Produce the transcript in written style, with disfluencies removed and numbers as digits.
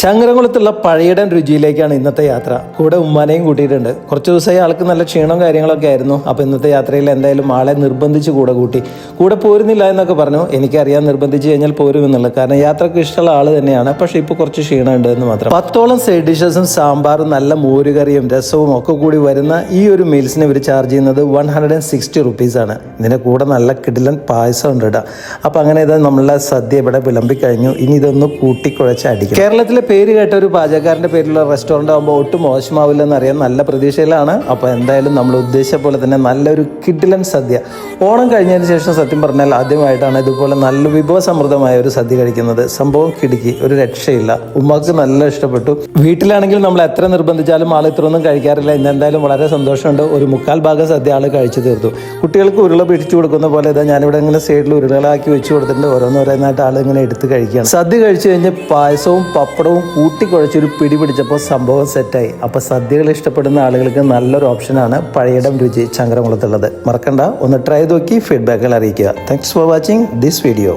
ചങ്ങരംകുളത്തുള്ള പഴയടൻ രുചിയിലേക്കാണ് ഇന്നത്തെ യാത്ര. കൂടെ ഉമ്മാനെയും കൂട്ടിയിട്ടുണ്ട്. കുറച്ച് ദിവസമായി ആൾക്ക് നല്ല ക്ഷീണവും കാര്യങ്ങളൊക്കെ ആയിരുന്നു. അപ്പോൾ ഇന്നത്തെ യാത്രയിൽ എന്തായാലും ആളെ നിർബന്ധിച്ച് കൂടെ പോരുന്നില്ല എന്നൊക്കെ പറഞ്ഞു. എനിക്കറിയാൻ നിർബന്ധിച്ച് കഴിഞ്ഞാൽ പോരുമെന്നുള്ളത്, കാരണം യാത്രക്ക് ഇഷ്ടമുള്ള ആൾ തന്നെയാണ്. പക്ഷേ ഇപ്പോൾ കുറച്ച് ക്ഷീണമുണ്ട് എന്ന് മാത്രം. 10ഓളം സൈഡ് ഡിഷസും സാമ്പാറും നല്ല മോരുകറിയും രസവും ഒക്കെ കൂടി വരുന്ന ഈ ഒരു മീൽസിന് ഇവർ ചാർജ് ചെയ്യുന്നത് 160 റുപ്പീസാണ്. ഇതിൻ്റെ കൂടെ നല്ല കിടിലൻ പായസം ഉണ്ട് കേട്ടോ. അപ്പോൾ അങ്ങനെ ഇത് നമ്മളെ സദ്യ ഇവിടെ വിളമ്പിക്കഴിഞ്ഞു. ഇനി ഇതൊന്ന് കൂട്ടിക്കുഴച്ച് അടിക്കും. കേരളത്തിലെ പേര് കേട്ട ഒരു പാചകക്കാരൻ്റെ പേരിലുള്ള റെസ്റ്റോറൻ്റ് ആകുമ്പോൾ ഒട്ടും മോശമാവില്ലെന്നറിയാൻ നല്ല പ്രതീക്ഷയിലാണ്. അപ്പോൾ എന്തായാലും നമ്മൾ ഉദ്ദേശിച്ച പോലെ തന്നെ നല്ലൊരു കിടിലൻ സദ്യ. ഓണം കഴിഞ്ഞതിന് ശേഷം സത്യം പറഞ്ഞാൽ ആദ്യമായിട്ടാണ് ഇതുപോലെ നല്ല വിഭവസമൃദ്ധമായ ഒരു സദ്യ കഴിക്കുന്നത്. സംഭവം കിടുക്കി, ഒരു രക്ഷയില്ല. ഉമ്മക്ക് നല്ല ഇഷ്ടപ്പെട്ടു. വീട്ടിലാണെങ്കിൽ നമ്മൾ എത്ര നിർബന്ധിച്ചാലും ആൾ ഇത്രയൊന്നും കഴിക്കാറില്ല. ഇന്നെന്തായാലും വളരെ സന്തോഷമുണ്ട്. ഒരു 1/4 ഭാഗം സദ്യ ആൾ കഴിച്ചു തീർത്തു. കുട്ടികൾക്ക് ഉരുള പിടിച്ചു കൊടുക്കുന്ന പോലെ ഇതാ ഞാനിവിടെ ഇങ്ങനെ സൈഡിൽ ഉരുളകളാക്കി വെച്ച് കൊടുത്തിട്ടുണ്ട്. ഓരോന്നോരോന്നായിട്ട് ആൾ ഇങ്ങനെ എടുത്ത് കഴിക്കുകയാണ്. സദ്യ കഴിച്ചു കഴിഞ്ഞ് പായസവും പപ്പടവും കൂട്ടിക്കുഴച്ചൊരു പിടി പിടിച്ചപ്പോൾ സംഭവം സെറ്റായി. അപ്പോൾ സദ്യകൾ ഇഷ്ടപ്പെടുന്ന ആളുകൾക്ക് നല്ലൊരു ഓപ്ഷനാണ് പഴയടം രുചി ചങ്ങരംകുളത്തുള്ളത്. മറക്കണ്ട, ഒന്ന് ട്രൈ നോക്കി ഫീഡ്ബാക്കുകൾ അറിയിക്കുക. Thanks for watching this video.